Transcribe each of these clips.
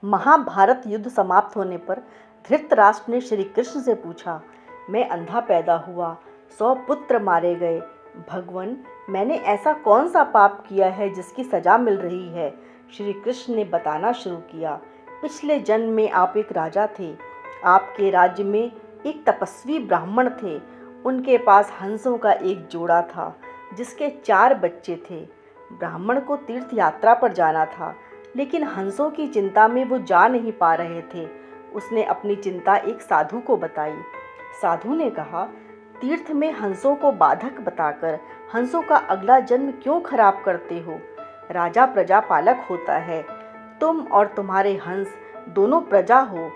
महाभारत युद्ध समाप्त होने पर धृतराष्ट्र ने श्री कृष्ण से पूछा, मैं अंधा पैदा हुआ, 100 पुत्र मारे गए। भगवान, मैंने ऐसा कौन सा पाप किया है जिसकी सजा मिल रही है? श्री कृष्ण ने बताना शुरू किया, पिछले जन्म में आप एक राजा थे। आपके राज्य में एक तपस्वी ब्राह्मण थे। उनके पास हंसों का एक जोड़ा था जिसके 4 बच्चे थे। ब्राह्मण को तीर्थ यात्रा पर जाना था, लेकिन हंसों की चिंता में वो जा नहीं पा रहे थे। उसने अपनी चिंता एक साधु को बताई। साधु ने कहा, तीर्थ में हंसों को बाधक बताकर हंसों का अगला जन्म क्यों खराब करते हो? राजा प्रजा पालक होता है। तुम और तुम्हारे हंस दोनों प्रजा हो।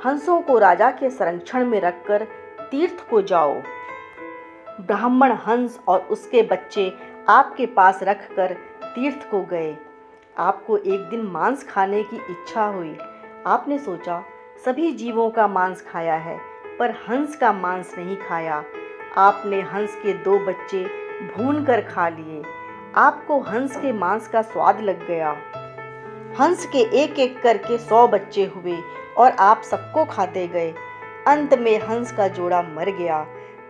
हंसों को राजा के संरक्षण में रखकर तीर्थ को जाओ। ब्राह्मण हंस और उसके बच्चे आपके पास रखकर तीर्थ को गए। आपको एक दिन मांस खाने की इच्छा हुई। आपने सोचा, सभी जीवों का मांस खाया है, पर हंस का मांस नहीं खाया। आपने हंस के 2 बच्चे भून कर खा लिए। आपको हंस के मांस का स्वाद लग गया। हंस के एक एक करके 100 बच्चे हुए और आप सबको खाते गए। अंत में हंस का जोड़ा मर गया।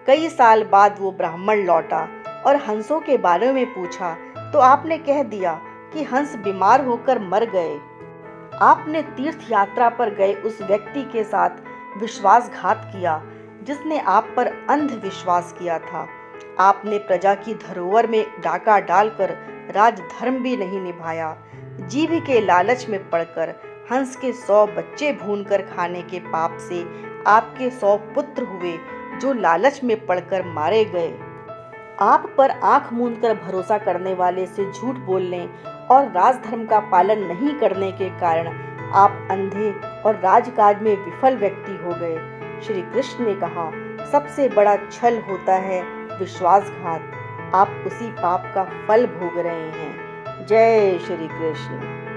कई साल बाद वो ब्राह्मण लौटा और हंसों के बारे में पूछा तो आपने कह दिया कि हंस बीमार होकर मर गए। आपने तीर्थ यात्रा पर गए उस व्यक्ति के साथ विश्वासघात किया जिसने आप पर अंधविश्वास किया था। आपने प्रजा की धरोहर में डाका डालकर राजधर्म भी नहीं निभाया। जीभ के लालच में पड़कर हंस के 100 बच्चे भूनकर खाने के पाप से आपके 100 पुत्र हुए जो लालच में पड़कर मारे गए। आप पर आंख मूंदकर भरोसा करने वाले से झूठ बोलने और राजधर्म का पालन नहीं करने के कारण आप अंधे और राजकाज में विफल व्यक्ति हो गए। श्री कृष्ण ने कहा, सबसे बड़ा छल होता है विश्वासघात। आप उसी पाप का फल भोग रहे हैं। जय श्री कृष्ण।